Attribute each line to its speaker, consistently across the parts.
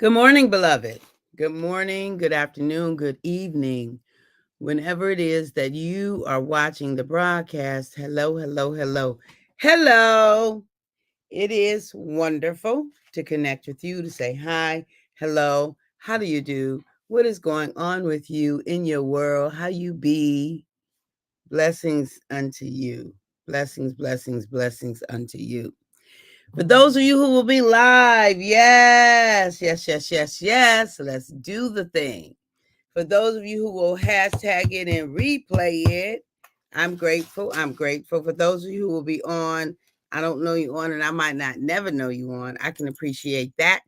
Speaker 1: Good morning, beloved. Good morning, good afternoon, good evening. Whenever it is that you are watching the broadcast, hello, hello, hello, hello. It is wonderful to connect with you, to say hi, hello, how do you do? What is going on with you in your world? How you be? Blessings unto you. Blessings, blessings, blessings unto you. For those of you who will be live, yes, yes, yes, yes, yes, let's do the thing. For those of you who will hashtag it and replay it, I'm grateful. I'm grateful. For those of you who will be on, I don't know you on, and I might not never know you on. I can appreciate that.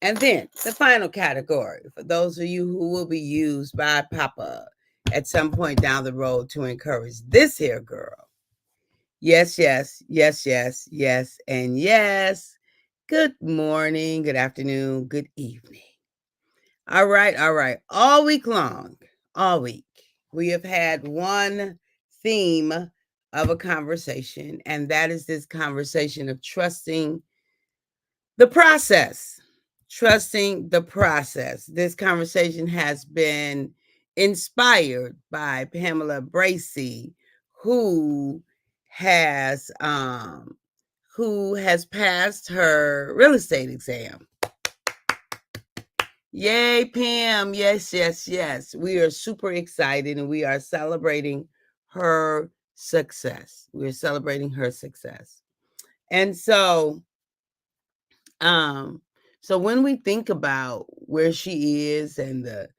Speaker 1: And then the final category for those of you who will be used by Papa at some point down the road to encourage this here girl. Yes, yes, yes, yes, yes, and yes. Good morning, good afternoon, good evening. All right, all right. All week long, all week, we have had one theme of a conversation, and that is this conversation of trusting the process. Trusting the process. This conversation has been inspired by Pamela Bracy, who has um who has passed her real estate exam. Yay, Pam. Yes, yes, yes. We are super excited and we are celebrating her success. We're celebrating her success. And um so when we think about where she is and the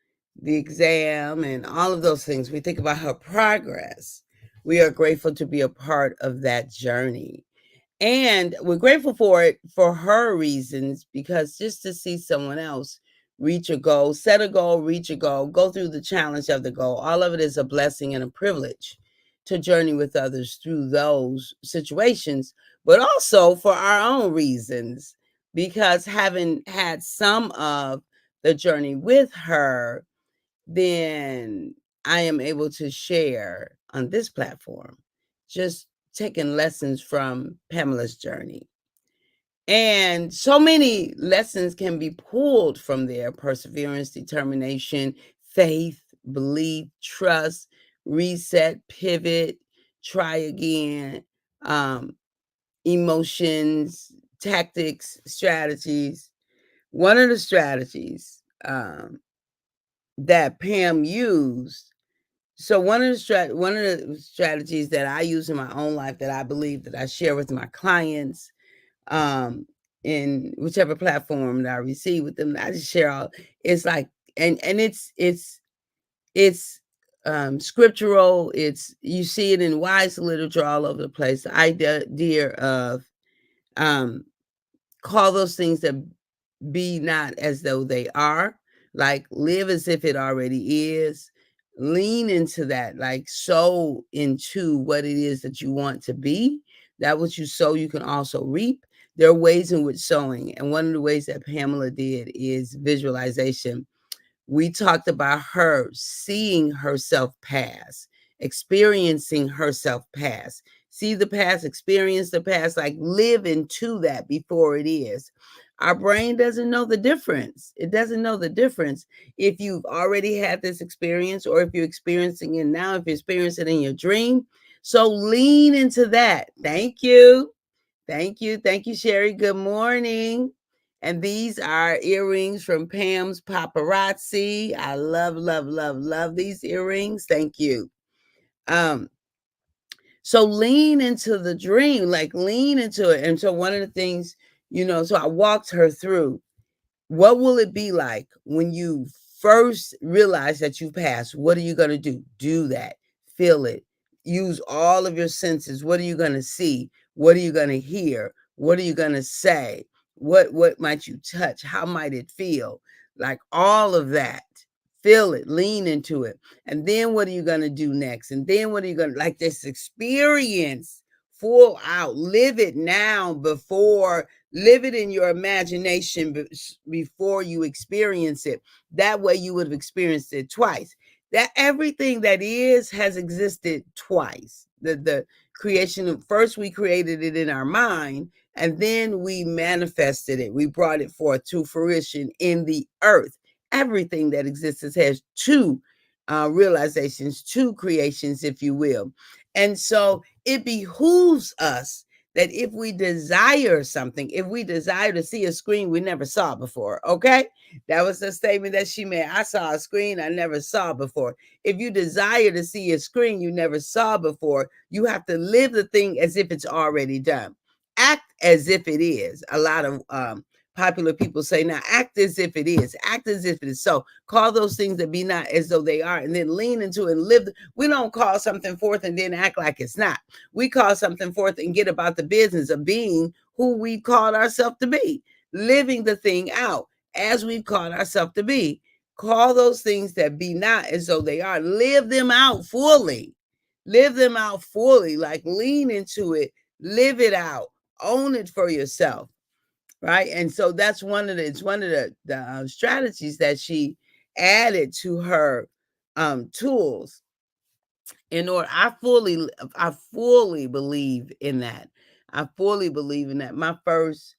Speaker 1: exam and all of those things, we think about her progress. We are grateful to be a part of that journey. And we're grateful for it for her reasons, because just to see someone else reach a goal, set a goal, reach a goal, go through the challenge of the goal, all of it is a blessing and a privilege to journey with others through those situations, but also for our own reasons, because having had some of the journey with her, then I am able to share on this platform, just taking lessons from Pamela's journey. And so many lessons can be pulled from there: perseverance, determination, faith, belief, trust, reset, pivot, try again, um, emotions, tactics, strategies. One of the strategies that Pam used. So one of the strategies that I use in my own life, that I believe that I share with my clients, um, in whichever platform that I receive with them, I just share all. It's like, and it's scriptural. It's, you see it in wise literature all over the place. The idea of um, call those things that be not as though they are. Like, live as if it already is. Lean into that, like sow into what it is that you want to be. That what you sow, you can also reap. There are ways in which sowing, and one of the ways that Pamela did is visualization. We talked about her seeing herself pass, experiencing herself pass. See the past, experience the past, like live into that before it is. Our brain doesn't know the difference. It doesn't know the difference if you've already had this experience or if you're experiencing it now, if you're experiencing it in your dream. So lean into that. Thank you. Thank you. Thank you, Sherry. Good morning. And these are earrings from Pam's Paparazzi. I love, love, love, love these earrings. Thank you. Um, so lean into the dream, like lean into it. And so one of the things, so I walked her through, what will it be like when you first realize that you passed? What are you going to do? Do that. Feel it. Use all of your senses. What are you going to see? What are you going to hear? What are you going to say? What might you touch? How might it feel? Like all of that. Feel it, lean into it. And then what are you going to do next? And then what are you going to, like, this experience full out, live it now before, live it in your imagination before you experience it. That way you would have experienced it twice. That everything that is has existed twice. The creation of, first we created it in our mind, And then we manifested it. We brought it forth to fruition in the earth. Everything that exists has two realizations, two creations, if you will. And so it behooves us that if we desire something, if we desire to see a screen we never saw before, okay? That was the statement that she made. I saw a screen I never saw before. If you desire to see a screen you never saw before, you have to live the thing as if it's already done. Act as if it is. A lot of popular people say now, act as if it is. Act as if it is so. Call those things that be not as though they are, and then lean into it and live. We don't call something forth and then act like it's not. We call something forth and get about the business of being who we called ourselves to be, living the thing out as we've called ourselves to be. Call those things that be not as though they are. Live them out fully. Live them out fully. Like lean into it, live it out, own it for yourself, right? And so that's it's one of the strategies that she added to her tools in order. I fully believe in that. I fully believe in that. My first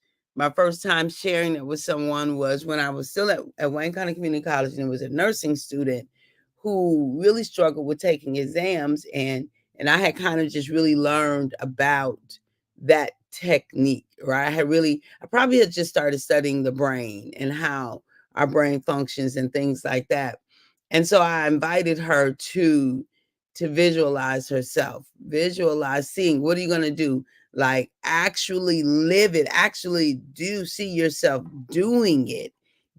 Speaker 1: time sharing it with someone was when I was still at Wayne County Community College, and it was a nursing student who really struggled with taking exams, and I had kind of just really learned about that technique, right? I probably had just started studying the brain and how our brain functions and things like that. And so I invited her to visualize herself, visualize seeing. What are you going to do? Like actually live it, actually do see yourself doing it,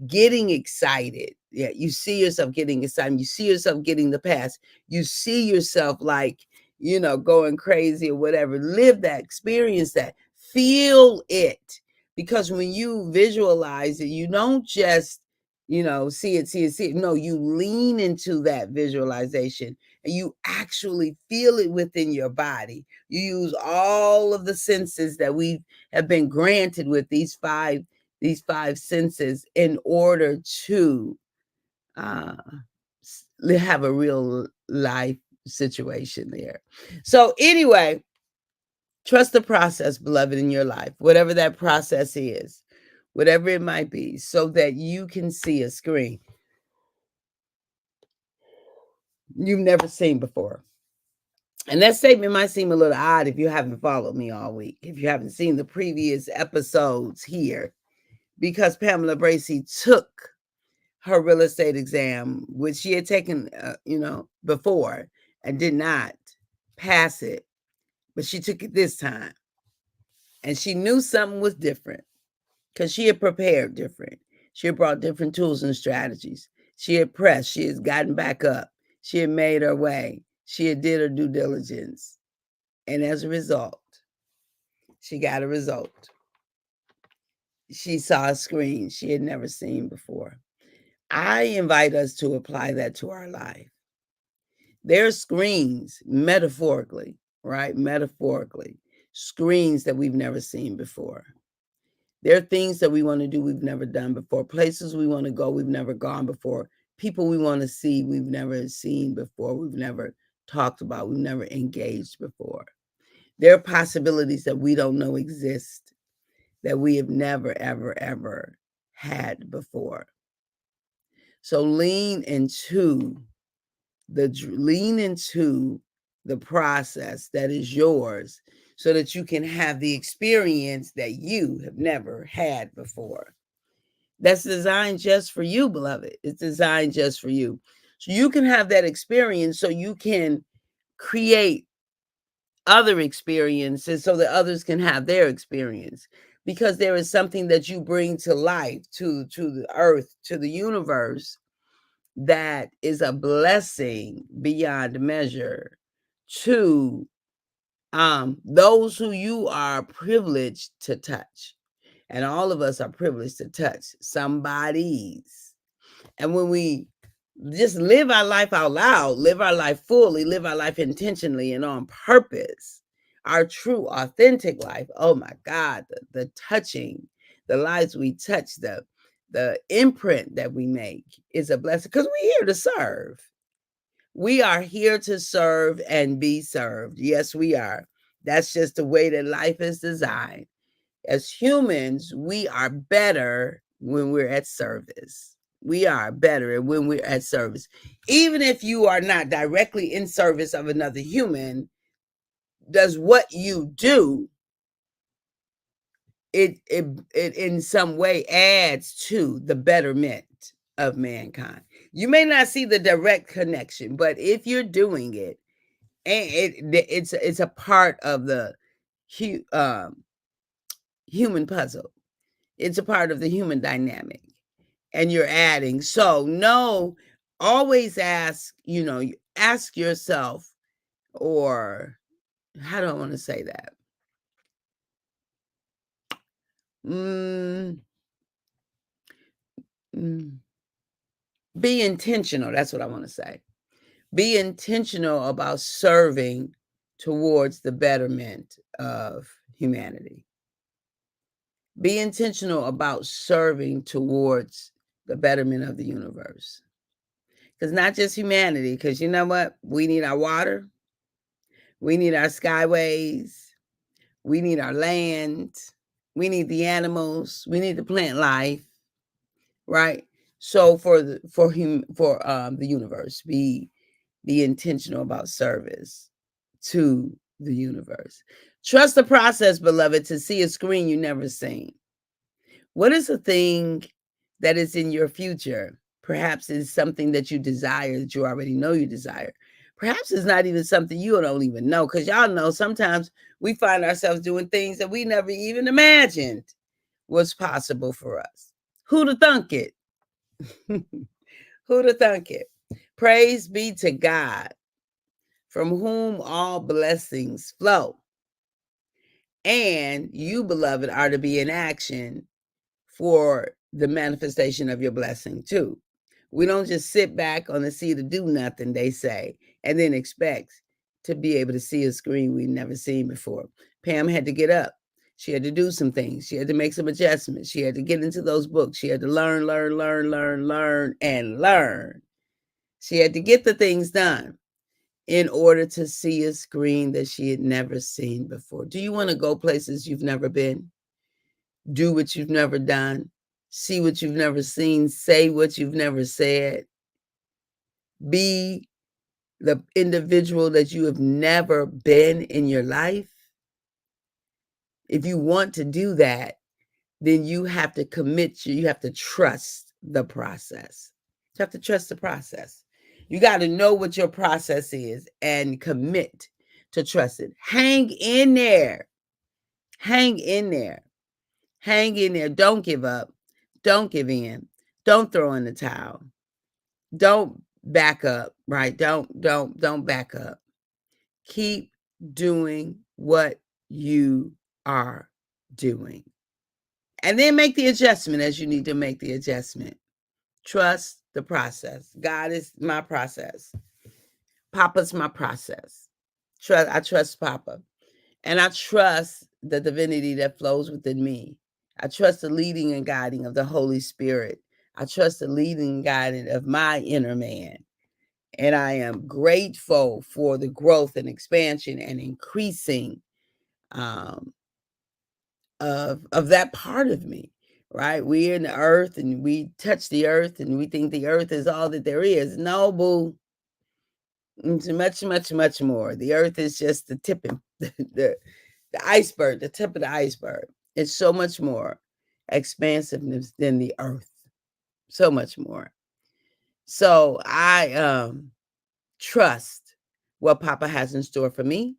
Speaker 1: getting excited. Yeah, you see yourself getting excited. You see yourself getting the pass. You see yourself like, going crazy or whatever. Live that, experience that, feel it. Because when you visualize it, you don't just, see it. No, you lean into that visualization and you actually feel it within your body. You use all of the senses that we have been granted with these five senses in order to uh, have a real life situation there. So, anyway, trust the process, beloved, in your life, whatever that process is, whatever it might be, so that you can see a screen you've never seen before. And that statement might seem a little odd if you haven't followed me all week, if you haven't seen the previous episodes here, because Pamela Bracy took her real estate exam, which she had taken, before and did not pass it, but she took it this time. And she knew something was different because she had prepared different. She had brought different tools and strategies. She had pressed. She had gotten back up. She had made her way. She had did her due diligence. And as a result, she got a result. She saw a screen she had never seen before. I invite us to apply that to our life. There are screens, metaphorically, right? Metaphorically, screens that we've never seen before. There are things that we want to do we've never done before, places we want to go we've never gone before, people we want to see we've never seen before, we've never talked about, we've never engaged before. There are possibilities that we don't know exist that we have never, ever, ever had before. So lean into the process that is yours so that you can have the experience that you have never had before. That's designed just for you, beloved. It's designed just for you. So you can have that experience so you can create other experiences so that others can have their experience, because there is something that you bring to life, to the earth, to the universe, that is a blessing beyond measure to those who you are privileged to touch. And all of us are privileged to touch somebody's. And when we just live our life out loud, live our life fully, live our life intentionally and on purpose, our true, authentic life, oh my God, the touching, the lives we touch, the imprint that we make is a blessing, because we're here to serve. We are here to serve and be served. Yes, we are. That's just the way that life is designed. As humans, we are better when we're at service. We are better when we're at service. Even if you are not directly in service of another human, does what you do, it in some way adds to the betterment of mankind. You may not see the direct connection, but if you're doing it, and it's a part of the human puzzle. It's a part of the human dynamic, and you're adding. So no, always ask. Ask yourself, or how do I want to say that? Mm, mm, be intentional. That's what I want to say. Be intentional about serving towards the betterment of humanity. Be intentional about serving towards the betterment of the universe. Because not just humanity, because you know what? We need our water, we need our skyways, we need our land, we need the animals, we need the plant life, right? So for the universe, be intentional about service to the universe. Trust the process, beloved, to see a screen you never seen. What is the thing that is in your future? Perhaps it's something that you desire, that you already know you desire. Perhaps it's not even something you don't even know, because y'all know sometimes we find ourselves doing things that we never even imagined was possible for us. Who'd have thunk it? Who'd have thunk it? Praise be to God, from whom all blessings flow. And you, beloved, are to be in action for the manifestation of your blessing too. We don't just sit back on the seat to do nothing, they say, and then expect to be able to see a screen we've never seen before. Pam had to get up. She had to do some things. She had to make some adjustments. She had to get into those books. She had to learn, and learn. She had to get the things done in order to see a screen that she had never seen before. Do you want to go places you've never been? Do what you've never done, see what you've never seen, say what you've never said, be the individual that you have never been in your life. If you want to do that, then you have to you have to trust the process. You have to trust the process. You got to know what your process is and commit to trust it. Hang in there. Hang in there. Hang in there. Don't give up. Don't give in. Don't throw in the towel. Don't back up, right? Don't back up. Keep doing what you are doing. And then make the adjustment as you need to make the adjustment. Trust the process. God is my process. Papa's my process. I trust Papa. And I trust the divinity that flows within me. I trust the leading and guiding of the Holy Spirit. I trust the leading and guiding of my inner man. And I am grateful for the growth and expansion and increasing of that part of me, right? We're in the earth and we touch the earth and we think the earth is all that there is. No, boo. It's much more. The earth is just the tipping, the iceberg, the tip of the iceberg. It's so much more expansiveness than the earth. So much more. So I trust what Papa has in store for me.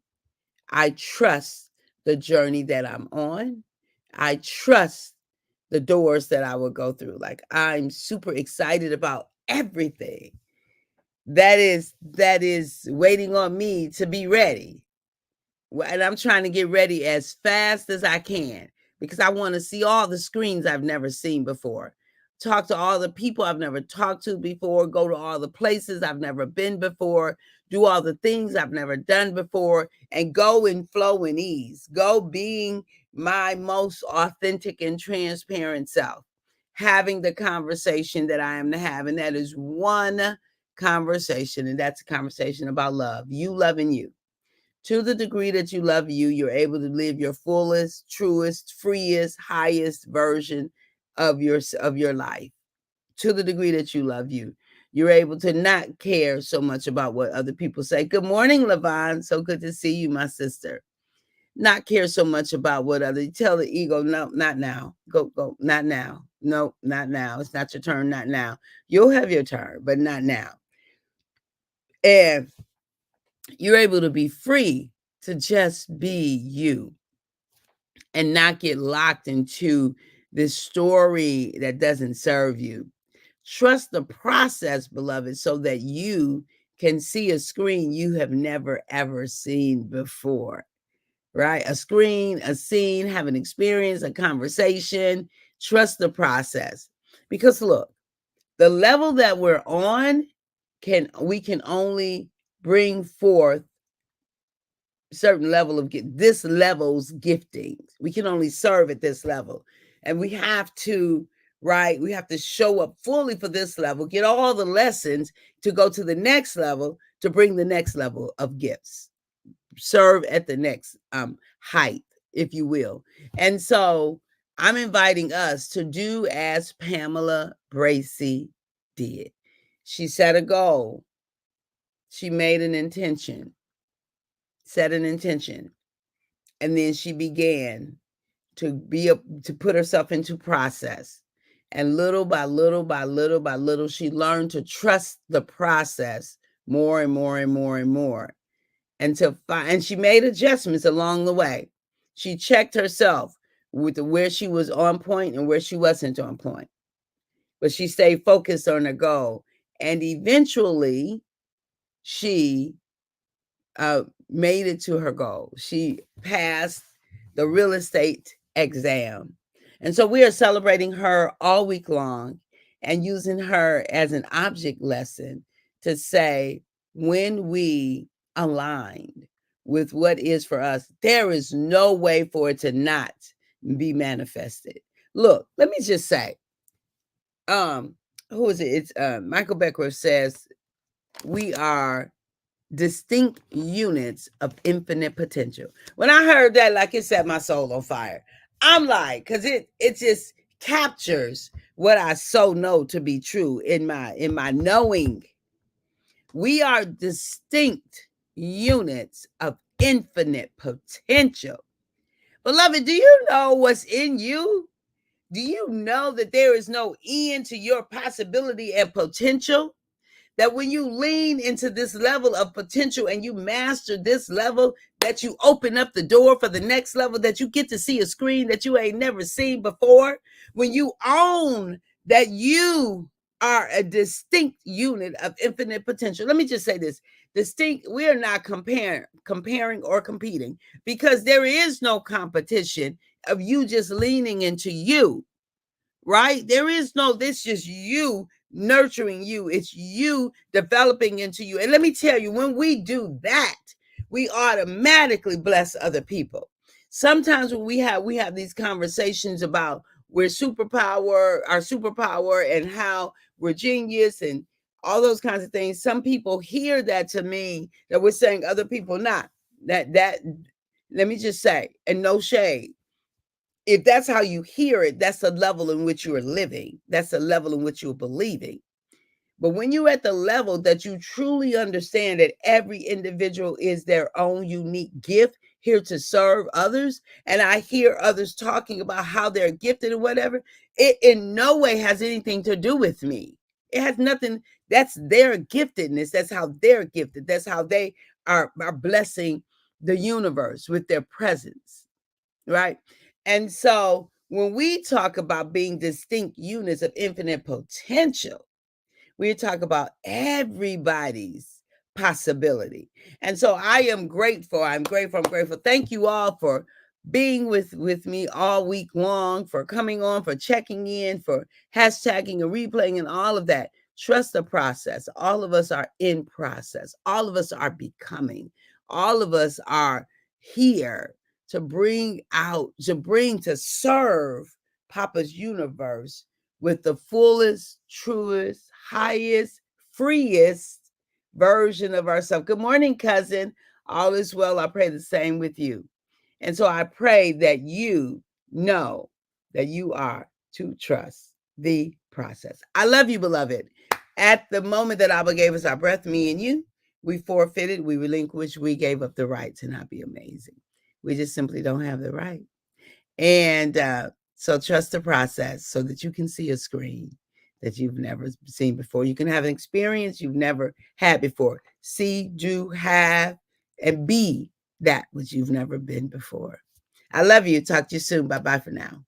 Speaker 1: I trust the journey that I'm on. I trust the doors that I will go through. Like, I'm super excited about everything that is waiting on me to be ready. And I'm trying to get ready as fast as I can, because I want to see all the screens I've never seen before. Talk to all the people I've never talked to before, go to all the places I've never been before, do all the things I've never done before, and go and flow in ease. Go being my most authentic and transparent self, having the conversation that I am to have. And that is one conversation, and that's a conversation about love, you loving you. To the degree that you love you, you're able to live your fullest, truest, freest, highest version of your life. To the degree that you love you, you're able to not care so much about what other people say. Good morning, Levon. So good to see you, my sister. Not care so much about what other tell the ego, no, not now. Go, not now. No, not now. It's not your turn, not now. You'll have your turn, but not now. And you're able to be free to just be you and not get locked into this story that doesn't serve you. Trust the process, beloved, so that you can see a screen you have never ever seen before, right? A screen, a scene, have an experience, a conversation. Trust the process. Because look, the level that we're on we can only bring forth certain level of this level's giftings. We can only serve at this level. And we have to, right? We have to show up fully for this level, get all the lessons to go to the next level, to bring the next level of gifts, serve at the next height, if you will. And so I'm inviting us to do as Pamela Bracy did. She set a goal. She made an intention, set an intention, and then she began to put herself into process. And little by little by little by little, she learned to trust the process more and more and more and more. And she made adjustments along the way. She checked herself with where she was on point and where she wasn't on point. But she stayed focused on her goal. And eventually she made it to her goal. She passed the real estate exam. And so we are celebrating her all week long and using her as an object lesson to say, when we aligned with what is for us, there is no way for it to not be manifested. Look, let me just say, who is it? It's Michael Beckwith says, we are distinct units of infinite potential. When I heard that, like, it set my soul on fire. I'm like, because it just captures what I so know to be true in my knowing. We are distinct units of infinite potential. Beloved, do you know what's in you? Do you know that there is no end to your possibility and potential? That when you lean into this level of potential and you master this level, that you open up the door for the next level, that you get to see a screen that you ain't never seen before. When you own that you are a distinct unit of infinite potential. Let me just say this. Distinct, we are not comparing or competing, because there is no competition of you just leaning into you, right? There is no, this just you nurturing you. It's you developing into you. And let me tell you, when we do that, we automatically bless other people. Sometimes when we have these conversations about our superpower, and how we're genius and all those kinds of things, some people hear that to mean that we're saying other people not. That let me just say, and no shade, if that's how you hear it, that's the level in which you are living. That's the level in which you're believing. But when you're at the level that you truly understand that every individual is their own unique gift here to serve others, and I hear others talking about how they're gifted and whatever, it in no way has anything to do with me. It has nothing. That's their giftedness. That's how they're gifted. That's how they are blessing the universe with their presence, right? And so when we talk about being distinct units of infinite potential, we talk about everybody's possibility. And so I am grateful. I'm grateful. I'm grateful. Thank you all for being with me all week long, for coming on, for checking in, for hashtagging and replaying and all of that. Trust the process. All of us are in process. All of us are becoming. All of us are here to serve Papa's universe with the fullest, truest, highest, freest version of ourselves. Good morning, cousin. All is well. I pray the same with you. And so I pray that you know that you are to trust the process. I love you, beloved. At the moment that Abba gave us our breath, me and you, we forfeited, we relinquished, we gave up the right to not be amazing. We just simply don't have the right. And so trust the process so that you can see a screen that you've never seen before. You can have an experience you've never had before. See, do, have, and be that which you've never been before. I love you. Talk to you soon. Bye-bye for now.